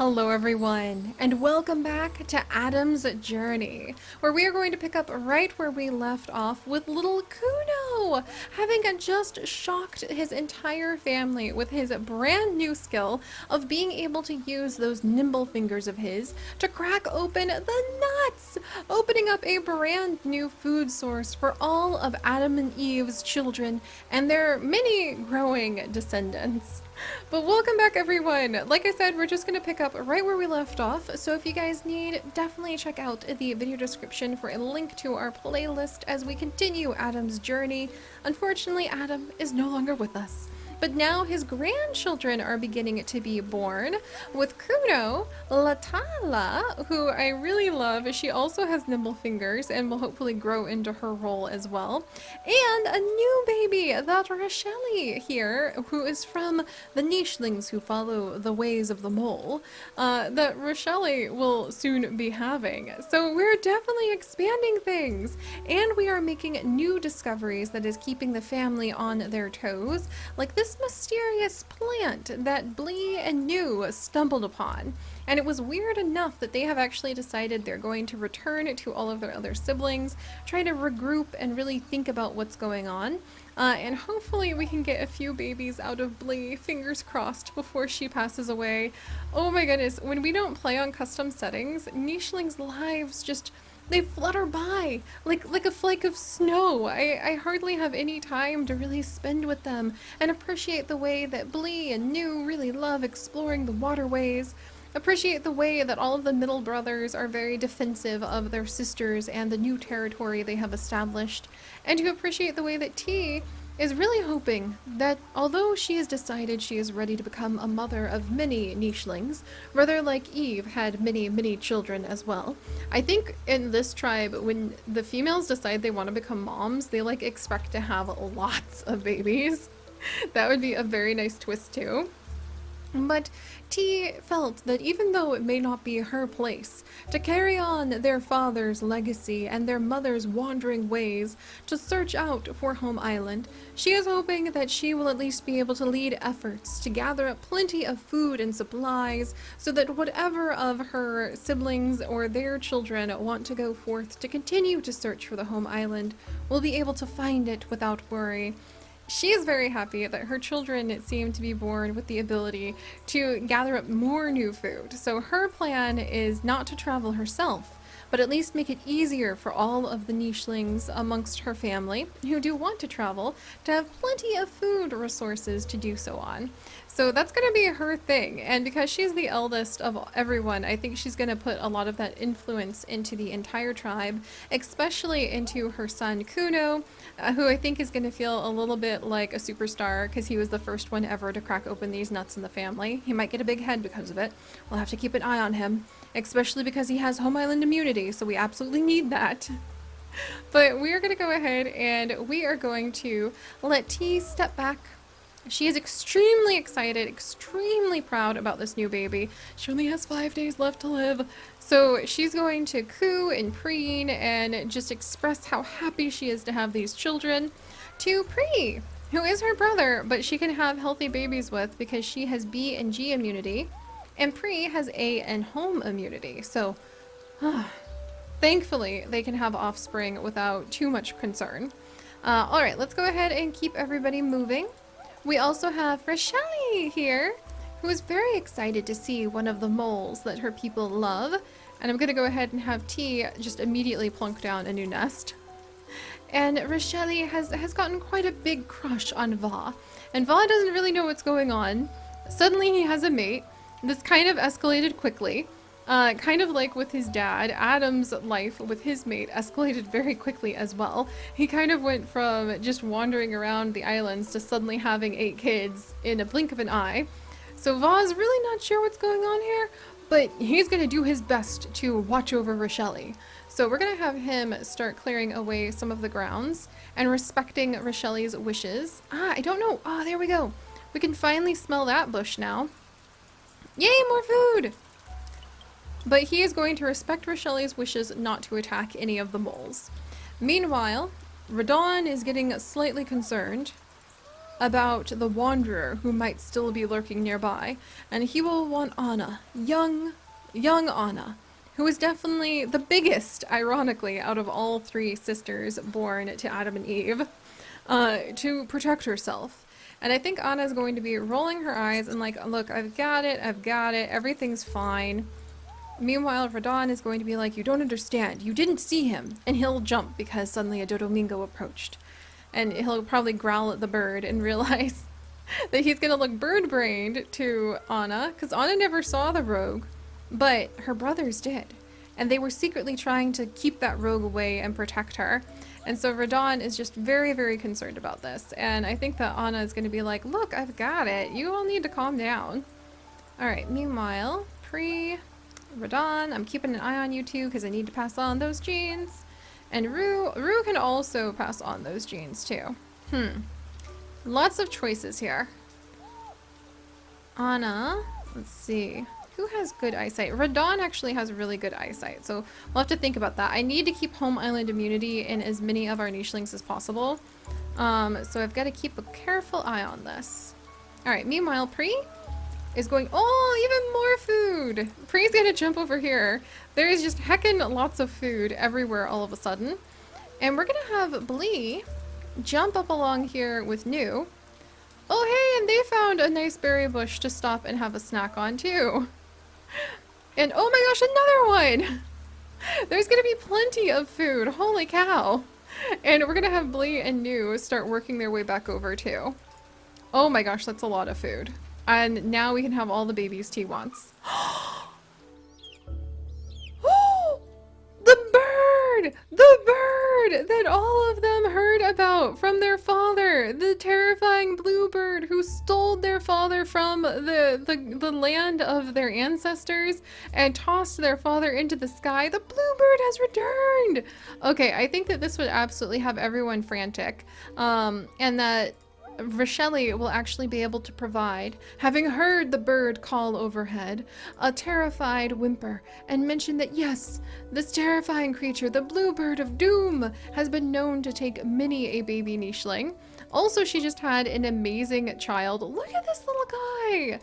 Hello everyone, and welcome back to Adam's Journey, where we are going to pick up right where we left off with little Kuno, having just shocked his entire family with his brand new skill of being able to use those nimble fingers of his to crack open the nuts, opening up a brand new food source for all of Adam and Eve's children and their many growing descendants. But welcome back everyone. Like I said, we're just going to pick up right where we left off. So if you guys need, definitely check out the video description for a link to our playlist as we continue Adam's journey. Unfortunately, Adam is no longer with us. But now his grandchildren are beginning to be born, with Kuno, Latala, who I really love. She also has nimble fingers and will hopefully grow into her role as well. And a new baby, that Rochelle here, who is from the nichelings who follow the ways of the mole, that Rochelle will soon be having. So we're definitely expanding things, and we are making new discoveries that is keeping the family on their toes, like this mysterious plant that Blee and New stumbled upon. And it was weird enough that they have actually decided they're going to return to all of their other siblings, try to regroup and really think about what's going on. And hopefully we can get a few babies out of Blee, fingers crossed, before she passes away. Oh my goodness, when we don't play on custom settings, nichelings' lives just, they flutter by like a flake of snow. I hardly have any time to really spend with them and appreciate the way that Blee and New really love exploring the waterways. Appreciate the way that all of the middle brothers are very defensive of their sisters and the new territory they have established. And to appreciate the way that T is really hoping that although she has decided she is ready to become a mother of many nichelings, rather like Eve had many children as well. I think in this tribe, when the females decide they want to become moms, they expect to have lots of babies. That would be a very nice twist too. But T felt that even though it may not be her place to carry on their father's legacy and their mother's wandering ways to search out for Home Island, she is hoping that she will at least be able to lead efforts to gather up plenty of food and supplies so that whatever of her siblings or their children want to go forth to continue to search for the Home Island will be able to find it without worry. She is very happy that her children seem to be born with the ability to gather up more new food. So her plan is not to travel herself, but at least make it easier for all of the nichelings amongst her family who do want to travel to have plenty of food resources to do so on. So that's going to be her thing, and because she's the eldest of everyone, I think she's going to put a lot of that influence into the entire tribe, especially into her son Kuno, who I think is going to feel a little bit like a superstar because he was the first one ever to crack open these nuts in the family. He might get a big head because of it. We'll have to keep an eye on him, especially because he has Home Island immunity, so we absolutely need that. But we are going to go ahead and we are going to let T step back. She is extremely excited, extremely proud about this new baby. She only has 5 days left to live. So she's going to coo and preen and just express how happy she is to have these children to Pre, who is her brother, but she can have healthy babies with because she has B and G immunity, and Pre has A and home immunity. So thankfully they can have offspring without too much concern. All right, let's go ahead and keep everybody moving. We also have Rochelle here, who is very excited to see one of the moles that her people love. And I'm going to go ahead and have T just immediately plunk down a new nest. And Rochelle has gotten quite a big crush on Va. And Va doesn't really know what's going on. Suddenly he has a mate. This kind of escalated quickly. Kind of like with his dad, Adam's life with his mate escalated very quickly as well. He kind of went from just wandering around the islands to suddenly having 8 kids in a blink of an eye. So Va's really not sure what's going on here, but he's going to do his best to watch over Rochelle. So we're going to have him start clearing away some of the grounds and respecting Rochelle's wishes. I don't know. There we go. We can finally smell that bush now. Yay, more food! But he is going to respect Rochelle's wishes not to attack any of the moles. Meanwhile, Radon is getting slightly concerned. about the wanderer who might still be lurking nearby, and he will want Anna, young Anna, who is definitely the biggest, ironically, out of all three sisters born to Adam and Eve, to protect herself. And I think Anna is going to be rolling her eyes and like, look, I've got it, everything's fine. Meanwhile, Radon is going to be like, you don't understand, you didn't see him. And he'll jump because suddenly a Dodomingo approached. And he'll probably growl at the bird and realize that he's going to look bird-brained to Anna, because Anna never saw the rogue, but her brothers did. And they were secretly trying to keep that rogue away and protect her. And so Radon is just very, very concerned about this. And I think that Anna is going to be like, look, I've got it. You all need to calm down. All right, meanwhile, Radon, I'm keeping an eye on you two because I need to pass on those genes. And Rue can also pass on those genes too. Lots of choices here. Anna, let's see. Who has good eyesight? Radon actually has really good eyesight, so we'll have to think about that. I need to keep home island immunity in as many of our nichelings as possible. So I've got to keep a careful eye on this. All right, meanwhile, Pre is going, oh, even more food. Pre's gonna jump over here. There is just heckin' lots of food everywhere all of a sudden. And we're gonna have Blee jump up along here with New. Oh, hey, and they found a nice berry bush to stop and have a snack on too. And oh my gosh, another one! There's gonna be plenty of food, holy cow. And we're gonna have Blee and New start working their way back over too. Oh my gosh, that's a lot of food. And now we can have all the babies T wants. The bird that all of them heard about from their father, the terrifying bluebird who stole their father from the land of their ancestors and tossed their father into the sky. The bluebird has returned. Okay, I think that this would absolutely have everyone frantic, and that Rochelle will actually be able to provide, having heard the bird call overhead, a terrified whimper, and mention that yes, this terrifying creature, the bluebird of doom, has been known to take many a baby nicheling. Also, she just had an amazing child. Look at this little guy.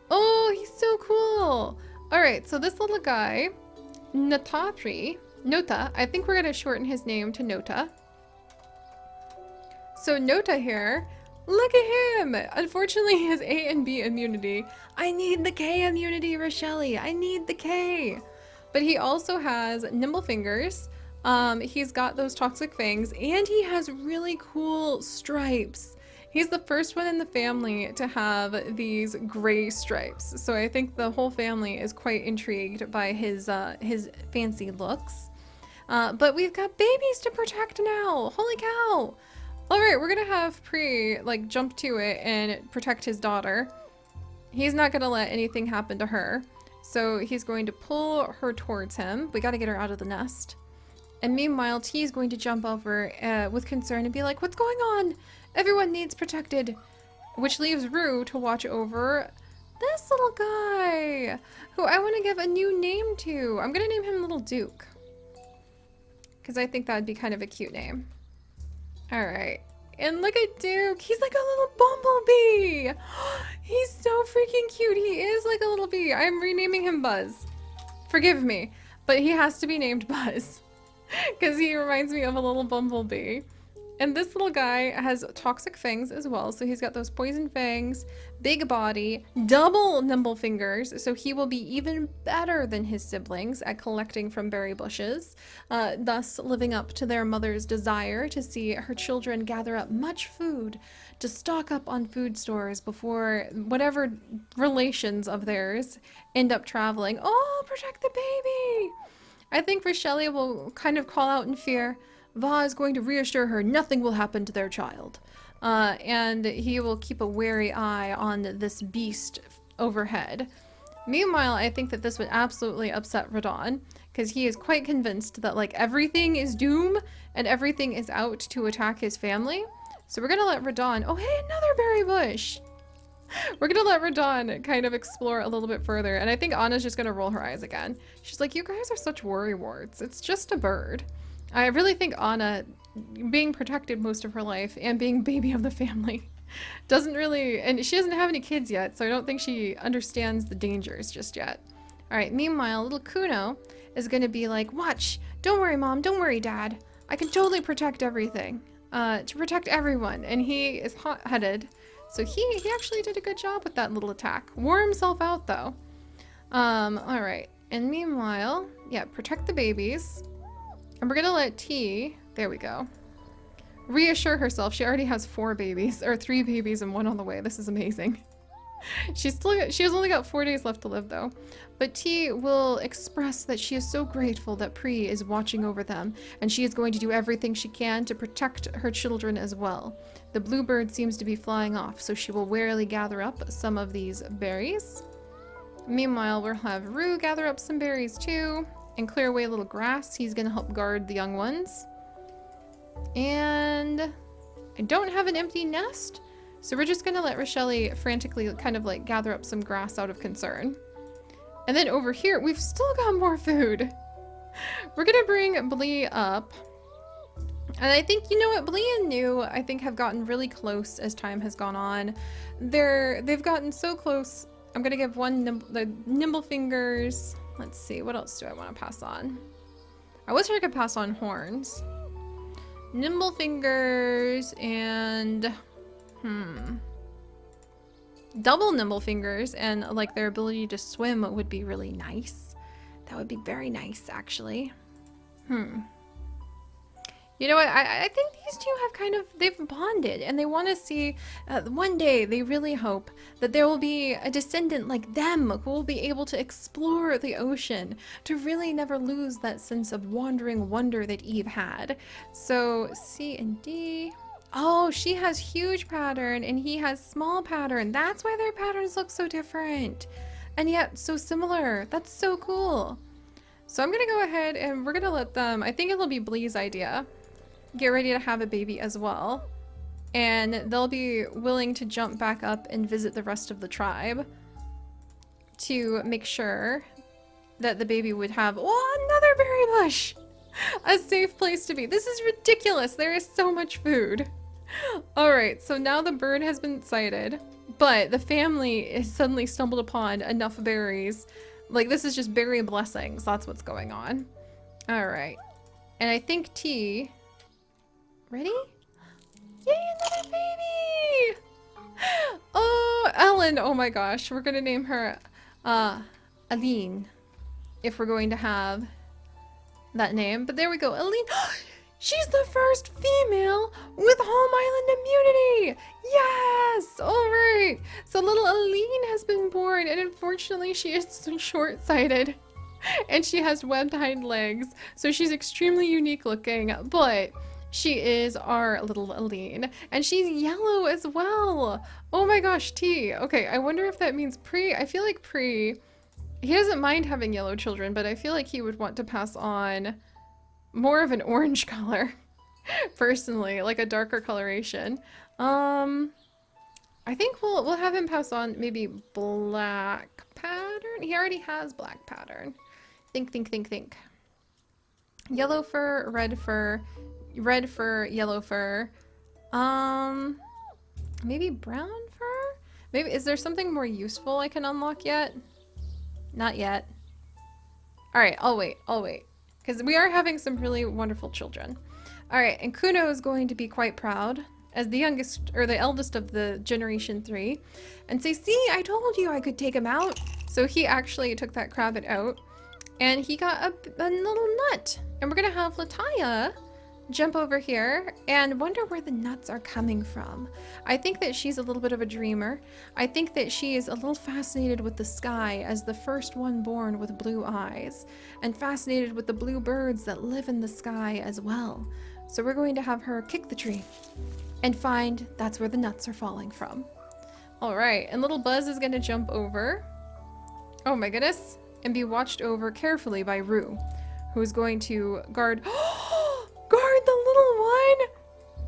Oh, he's so cool. All right, so this little guy, Nota, I think we're gonna shorten his name to Nota. So Nota here, look at him! Unfortunately, he has A and B immunity. I need the K immunity, Rochelle. I need the K. But he also has nimble fingers. He's got those toxic fangs, and he has really cool stripes. He's the first one in the family to have these gray stripes. So I think the whole family is quite intrigued by his fancy looks. But we've got babies to protect now. Holy cow! All right, we're gonna have Pre like jump to it and protect his daughter. He's not gonna let anything happen to her. So he's going to pull her towards him. We gotta get her out of the nest. And meanwhile, T is going to jump over with concern and be like, what's going on? Everyone needs protected. Which leaves Rue to watch over this little guy, who I want to give a new name to. I'm gonna name him Little Duke, because I think that'd be kind of a cute name. All right, and look at Duke. He's like a little bumblebee. He's so freaking cute. He is like a little bee. I'm renaming him Buzz. Forgive me, but he has to be named Buzz because he reminds me of a little bumblebee. And this little guy has toxic fangs as well. So he's got those poison fangs, big body, double nimble fingers. So he will be even better than his siblings at collecting from berry bushes, thus living up to their mother's desire to see her children gather up much food to stock up on food stores before whatever relations of theirs end up traveling. Oh, protect the baby! I think Rochelle will kind of call out in fear. Va is going to reassure her nothing will happen to their child. And he will keep a wary eye on this beast overhead. Meanwhile, I think that this would absolutely upset Radon, because he is quite convinced that like everything is doom and everything is out to attack his family. So we're gonna let Radon, oh hey, another berry bush! We're gonna let Radon kind of explore a little bit further, and I think Anna's just gonna roll her eyes again. She's like, you guys are such worrywarts. It's just a bird. I really think Anna, being protected most of her life and being baby of the family, Doesn't really, and she doesn't have any kids yet, so I don't think she understands the dangers just yet. All right, meanwhile, little Kuno is gonna be like, watch, don't worry, Mom, don't worry, Dad. I can totally protect everything, to protect everyone. And he is hot-headed, so he actually did a good job with that little attack. Wore himself out, though. All right, and meanwhile, yeah, protect the babies. And we're gonna let T, there we go, reassure herself. She already has 4 babies, or 3 babies and 1 on the way. This is amazing. She has only got 4 days left to live though. But T will express that she is so grateful that Pri is watching over them, and she is going to do everything she can to protect her children as well. The bluebird seems to be flying off, so she will warily gather up some of these berries. Meanwhile, we'll have Rue gather up some berries too, and clear away a little grass. He's gonna help guard the young ones. And I don't have an empty nest, so we're just gonna let Rochelle frantically kind of like gather up some grass out of concern. And then over here, we've still got more food. We're gonna bring Blee up. And I think, you know what, Blee and New, I think, have gotten really close as time has gone on. They've gotten so close. I'm gonna give one the nimble fingers. Let's see, what else do I want to pass on? I wish I could pass on horns. Nimble fingers and double nimble fingers, and like their ability to swim would be really nice. That would be very nice, actually. You know what, I think these two have kind of, they've bonded, and they want to see, one day they really hope that there will be a descendant like them who will be able to explore the ocean, to really never lose that sense of wandering wonder that Eve had. So C and D. Oh, she has huge pattern and he has small pattern. That's why their patterns look so different and yet so similar. That's so cool. So I'm gonna go ahead and we're gonna let them, I think it'll be Blee's idea, get ready to have a baby as well. And they'll be willing to jump back up and visit the rest of the tribe to make sure that the baby would have, oh, another berry bush! A safe place to be. This is ridiculous. There is so much food. All right, so now the bird has been sighted, but the family is suddenly stumbled upon enough berries. Like, this is just berry blessings. That's what's going on. All right. And I think T... Ready? Yay, another baby! Oh, Ellen. Oh my gosh. We're going to name her Aline, if we're going to have that name. But there we go. Aline. She's the first female with home island immunity! Yes! Alright! So little Aline has been born, and unfortunately she is short-sighted. And she has webbed hind legs, so she's extremely unique looking, but she is our little Aline. And she's yellow as well! Oh my gosh, T. Okay, I wonder if that means Pri. I feel like Pri, he doesn't mind having yellow children, but I feel like he would want to pass on more of an orange color, personally, like a darker coloration. I think we'll have him pass on maybe black pattern. He already has black pattern. Think. Yellow fur, red fur, yellow fur. Maybe brown fur? Maybe, is there something more useful I can unlock yet? Not yet. All right, I'll wait. Because we are having some really wonderful children. All right, and Kuno is going to be quite proud as the youngest, or the eldest of the generation 3, and say, see, I told you I could take him out. So he actually took that crabbit out, and he got a little nut. And we're gonna have Lataya jump over here and wonder where the nuts are coming from. I think that she's a little bit of a dreamer. I think that she is a little fascinated with the sky as the first one born with blue eyes, and fascinated with the blue birds that live in the sky as well. So we're going to have her kick the tree and find that's where the nuts are falling from. All right, and little Buzz is gonna jump over. Oh my goodness, and be watched over carefully by Rue, who's going to guard the little one.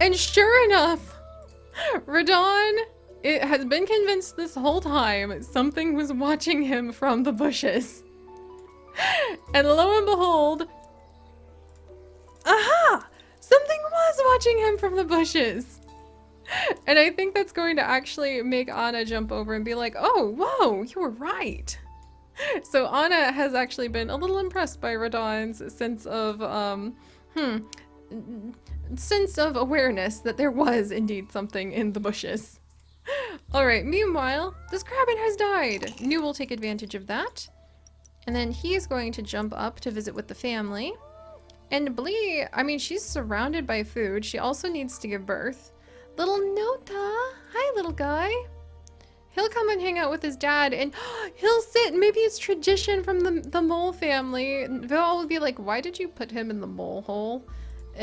And sure enough, Radon, it has been convinced this whole time something was watching him from the bushes. And lo and behold, aha! Something was watching him from the bushes. And I think that's going to actually make Anna jump over and be like, oh, whoa, you were right. So Anna has actually been a little impressed by Radon's hmm, sense of awareness that there was indeed something in the bushes. Alright, meanwhile, this Krabbit has died. New will take advantage of that. And then he's going to jump up to visit with the family. And Blee, I mean, she's surrounded by food. She also needs to give birth. Little Nota, hi little guy. He'll come and hang out with his dad and he'll sit. Maybe it's tradition from the mole family. They'll all be like, why did you put him in the mole hole?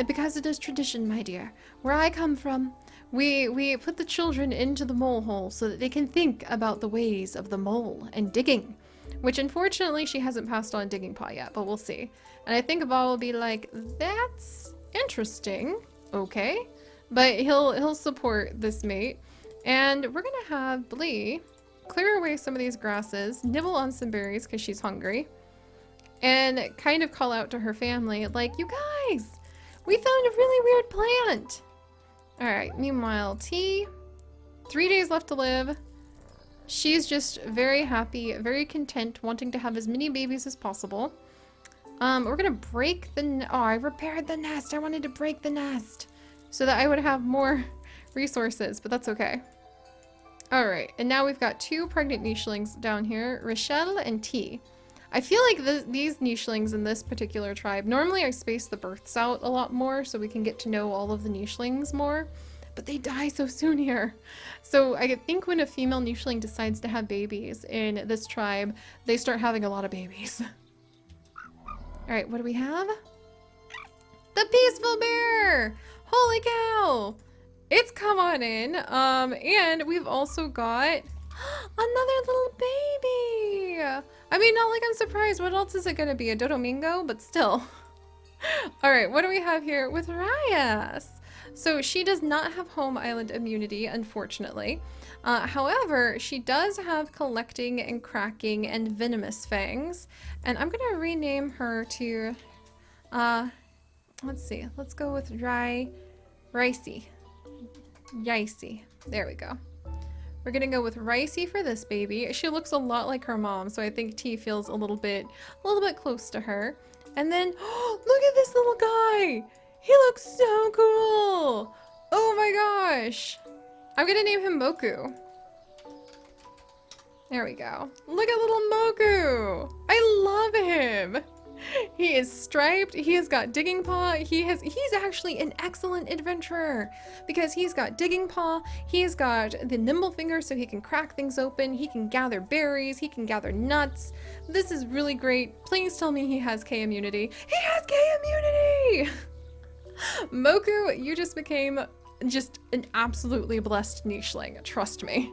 Because it is tradition, my dear. Where I come from, we put the children into the mole hole so that they can think about the ways of the mole and digging. Which unfortunately she hasn't passed on digging paw yet, but we'll see. And I think Val will be like, that's interesting. Okay. But he'll support this mate. And we're gonna have Blee clear away some of these grasses, nibble on some berries because she's hungry, and kind of call out to her family, like, you guys, we found a really weird plant. Alright, meanwhile, T, 3 days left to live. She's just very happy, very content, wanting to have as many babies as possible. We're gonna break the... Oh, I repaired the nest. I wanted to break the nest so that I would have more resources, but that's okay. Alright, and now we've got 2 pregnant nichelings down here, Rochelle and T. I feel like these nichelings in this particular tribe, normally I space the births out a lot more so we can get to know all of the nichelings more, but they die so soon here. So I think when a female nicheling decides to have babies in this tribe, they start having a lot of babies. Alright, what do we have? The Peaceful Bear! Holy cow! It's come on in. And we've also got another little baby. I mean, not like I'm surprised. What else is it gonna be? A Dodomingo? But still. Alright, what do we have here with Ryas? So she does not have home island immunity, unfortunately. However, she does have collecting and cracking and venomous fangs. And I'm gonna rename her to, let's see. Let's go with Ricey. Yicey. There we go. We're gonna go with Ricey for this baby. She looks a lot like her mom, so I think T feels a little bit close to her. And then, oh, look at this little guy! He looks so cool! Oh my gosh! I'm gonna name him Moku. There we go. Look at little Moku! I love him! He is striped, he has got digging paw, he's actually an excellent adventurer because he's got digging paw, he's got the nimble finger so he can crack things open, he can gather berries, he can gather nuts. This is really great. Please tell me he has K immunity. He has K immunity! Moku, you just became just an absolutely blessed nicheling, trust me.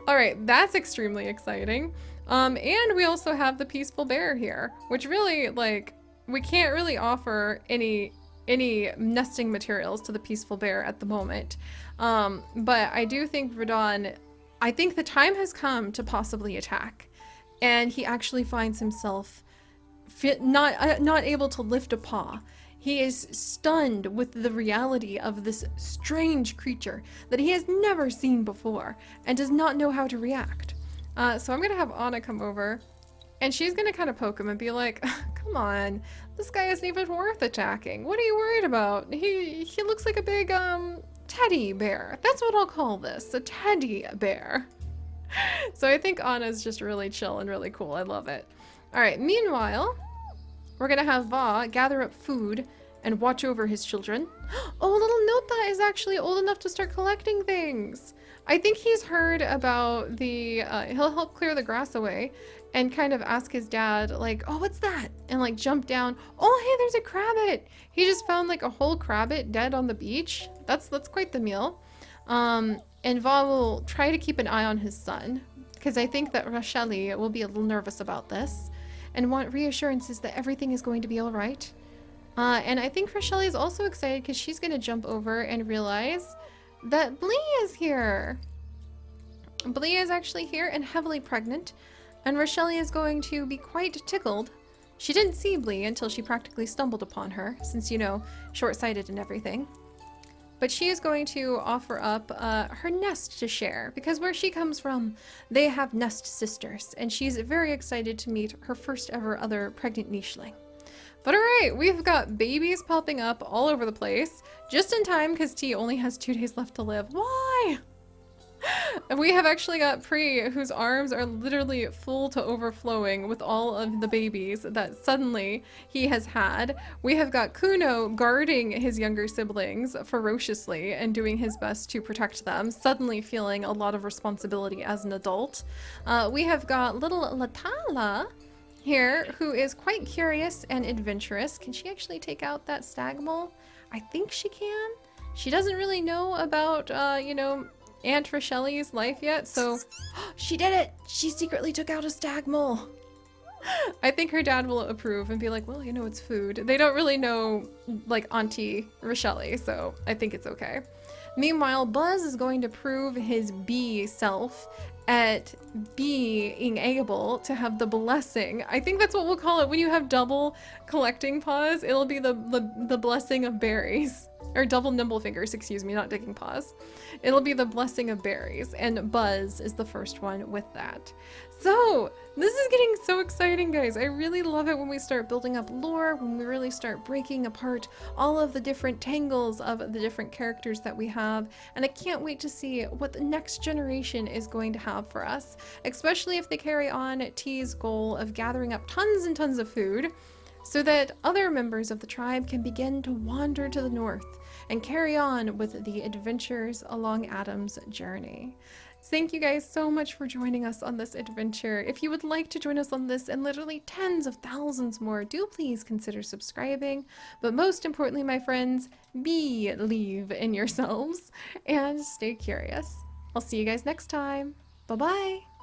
Alright, that's extremely exciting. And we also have the Peaceful Bear here, which really, like, we can't really offer any nesting materials to the Peaceful Bear at the moment. But I do think Radon, I think the time has come to possibly attack. And he actually finds himself not able to lift a paw. He is stunned with the reality of this strange creature that he has never seen before and does not know how to react. So I'm gonna have Anna come over and she's gonna kind of poke him and be like, come on, this guy isn't even worth attacking. What are you worried about? He looks like a big teddy bear. That's what I'll call this, a teddy bear. So I think Anna's just really chill and really cool. I love it. All right, meanwhile, we're gonna have Va gather up food and watch over his children. Oh, little Nota is actually old enough to start collecting things. I think he's heard about the, he'll help clear the grass away and kind of ask his dad, like, oh, what's that? And like jump down. Oh, hey, there's a crabbit. He just found like a whole crabbit dead on the beach. That's quite the meal. And Va will try to keep an eye on his son because I think that Rochelle will be a little nervous about this and want reassurances that everything is going to be all right. And I think Rochelle is also excited because she's going to jump over and realize that Blee is here. Blee is actually here and heavily pregnant, and Rochelle is going to be quite tickled. She didn't see Blee until she practically stumbled upon her, since, you know, short-sighted and everything. But she is going to offer up her nest to share because where she comes from, they have nest sisters, and she's very excited to meet her first ever other pregnant nicheling. But alright, we've got babies popping up all over the place, just in time because T only has 2 days left to live. Why? And we have actually got Pri, whose arms are literally full to overflowing with all of the babies that suddenly he has had. We have got Kuno guarding his younger siblings ferociously and doing his best to protect them, suddenly feeling a lot of responsibility as an adult. We have got little Latala here, who is quite curious and adventurous. Can she actually take out that stag mole? I think she can. She doesn't really know about, you know, Aunt Rochelle's life yet, so she did it! She secretly took out a stag mole. I think her dad will approve and be like, well, you know, it's food. They don't really know, like, Auntie Rochelle, so I think it's okay. Meanwhile, Buzz is going to prove his bee self at being able to have the blessing. I think that's what we'll call it when you have double collecting paws. It'll be the blessing of berries. Or double nimble fingers, excuse me, not digging paws. It'll be the blessing of berries, and Buzz is the first one with that. So, this is getting so exciting, guys. I really love it when we start building up lore, when we really start breaking apart all of the different tangles of the different characters that we have, and I can't wait to see what the next generation is going to have for us, especially if they carry on T's goal of gathering up tons and tons of food, so that other members of the tribe can begin to wander to the north and carry on with the adventures along Adam's journey. Thank you guys so much for joining us on this adventure. If you would like to join us on this and literally tens of thousands more, do please consider subscribing. But most importantly, my friends, believe in yourselves and stay curious. I'll see you guys next time. Bye-bye.